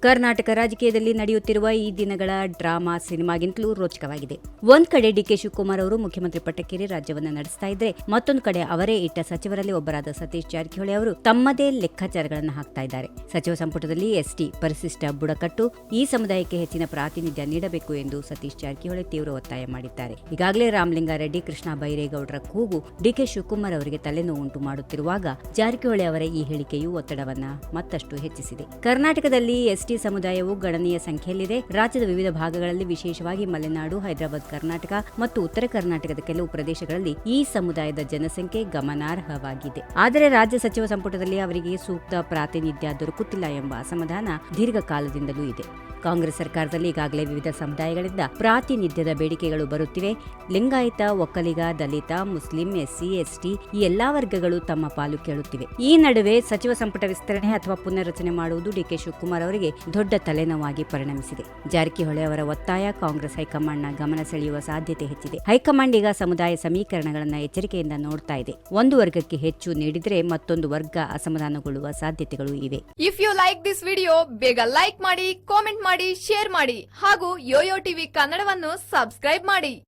ಕರ್ನಾಟಕ ರಾಜಕೀಯದಲ್ಲಿ ನಡೆಯುತ್ತಿರುವ ಈ ದಿನಗಳ ಡ್ರಾಮಾ ಸಿನಿಮಾಗಿಂತಲೂ ರೋಚಕವಾಗಿದೆ. ಒಂದ್ ಕಡೆ ಡಿಕೆ ಶಿವಕುಮಾರ್ ಅವರು ಮುಖ್ಯಮಂತ್ರಿ ಪಟ್ಟಕ್ಕೇರಿ ರಾಜ್ಯವನ್ನ ನಡೆಸ್ತಾ ಇದ್ರೆ, ಮತ್ತೊಂದು ಕಡೆ ಅವರೇ ಇಟ್ಟ ಸಚಿವರಲ್ಲಿ ಒಬ್ಬರಾದ ಸತೀಶ್ ಜಾರಕಿಹೊಳಿ ಅವರು ತಮ್ಮದೇ ಲೆಕ್ಕಾಚಾರಗಳನ್ನು ಹಾಕ್ತಾ ಇದ್ದಾರೆ. ಸಚಿವ ಸಂಪುಟದಲ್ಲಿ ಎಸ್ಟಿ ಪರಿಶಿಷ್ಟ ಬುಡಕಟ್ಟು ಈ ಸಮುದಾಯಕ್ಕೆ ಹೆಚ್ಚಿನ ಪ್ರಾತಿನಿಧ್ಯ ನೀಡಬೇಕು ಎಂದು ಸತೀಶ್ ಜಾರಕಿಹೊಳಿ ತೀವ್ರ ಒತ್ತಾಯ ಮಾಡಿದ್ದಾರೆ. ಈಗಾಗಲೇ ರಾಮಲಿಂಗಾರೆಡ್ಡಿ, ಕೃಷ್ಣ ಬೈರೇಗೌಡರ ಕೂಗು ಡಿಕೆ ಶಿವಕುಮಾರ್ ಅವರಿಗೆ ತಲೆನೋವು ಉಂಟು ಮಾಡುತ್ತಿರುವಾಗ ಜಾರಕಿಹೊಳಿ ಅವರ ಈ ಹೇಳಿಕೆಯು ಒತ್ತಡವನ್ನ ಮತ್ತಷ್ಟು ಹೆಚ್ಚಿಸಿದೆ. ಕರ್ನಾಟಕದಲ್ಲಿ ಎಸ್ಟಿ ಸಮುದಾಯವು ಗಣನೀಯ ಸಂಖ್ಯೆಯಲ್ಲಿದೆ. ರಾಜ್ಯದ ವಿವಿಧ ಭಾಗಗಳಲ್ಲಿ, ವಿಶೇಷವಾಗಿ ಮಲೆನಾಡು, ಹೈದರಾಬಾದ್, ಕರ್ನಾಟಕ ಮತ್ತು ಉತ್ತರ ಕರ್ನಾಟಕದ ಕೆಲವು ಪ್ರದೇಶಗಳಲ್ಲಿ ಈ ಸಮುದಾಯದ ಜನಸಂಖ್ಯೆ ಗಮನಾರ್ಹವಾಗಿದೆ. ಆದರೆ ರಾಜ್ಯ ಸಚಿವ ಸಂಪುಟದಲ್ಲಿ ಅವರಿಗೆ ಸೂಕ್ತ ಪ್ರಾತಿನಿಧ್ಯ ದೊರಕುತ್ತಿಲ್ಲ ಎಂಬ ಅಸಮಾಧಾನ ದೀರ್ಘಕಾಲದಿಂದಲೂ ಇದೆ. ಕಾಂಗ್ರೆಸ್ ಸರ್ಕಾರದಲ್ಲಿ ಈಗಾಗಲೇ ವಿವಿಧ ಸಮುದಾಯಗಳಿಂದ ಪ್ರಾತಿನಿಧ್ಯದ ಬೇಡಿಕೆಗಳು ಬರುತ್ತಿವೆ. ಲಿಂಗಾಯತ, ಒಕ್ಕಲಿಗ, ದಲಿತ, ಮುಸ್ಲಿಂ, ಎಸ್ಸಿ, ಎಸ್ಟಿ ಈ ಎಲ್ಲಾ ವರ್ಗಗಳು ತಮ್ಮ ಪಾಲು ಕೇಳುತ್ತಿವೆ. ಈ ನಡುವೆ ಸಚಿವ ಸಂಪುಟ ವಿಸ್ತರಣೆ ಅಥವಾ ಪುನರ್ರಚನೆ ಮಾಡುವುದು ಡಿಕೆ ಶಿವಕುಮಾರ್ ಅವರಿಗೆ ದೊಡ್ಡ ತಲೆನೋವಾಗಿ ಪರಿಣಮಿಸಿದೆ. ಜಾರಕಿಹೊಳಿ ಅವರ ಒತ್ತಾಯ ಕಾಂಗ್ರೆಸ್ ಹೈಕಮಾಂಡ್ನ ಗಮನ ಸೆಳೆಯುವ ಸಾಧ್ಯತೆ ಹೆಚ್ಚಿದೆ. ಹೈಕಮಾಂಡ್ ಈಗ ಸಮುದಾಯ ಸಮೀಕರಣಗಳನ್ನು ಎಚ್ಚರಿಕೆಯಿಂದ ನೋಡ್ತಾ ಇದೆ. ಒಂದು ವರ್ಗಕ್ಕೆ ಹೆಚ್ಚು ನೀಡಿದರೆ ಮತ್ತೊಂದು ವರ್ಗ ಅಸಮಾಧಾನಗೊಳ್ಳುವ ಸಾಧ್ಯತೆಗಳು ಇವೆ. If you like this video, ಬೇಗ ಲೈಕ್ ಮಾಡಿ, ಕಾಮೆಂಟ್ ಮಾಡಿ, ಶೇರ್ ಮಾಡಿ ಹಾಗೂ ಯೋಯೋ ಟಿವಿ ಕನ್ನಡವನ್ನು ಸಬ್ಸ್ಕ್ರೈಬ್ ಮಾಡಿ.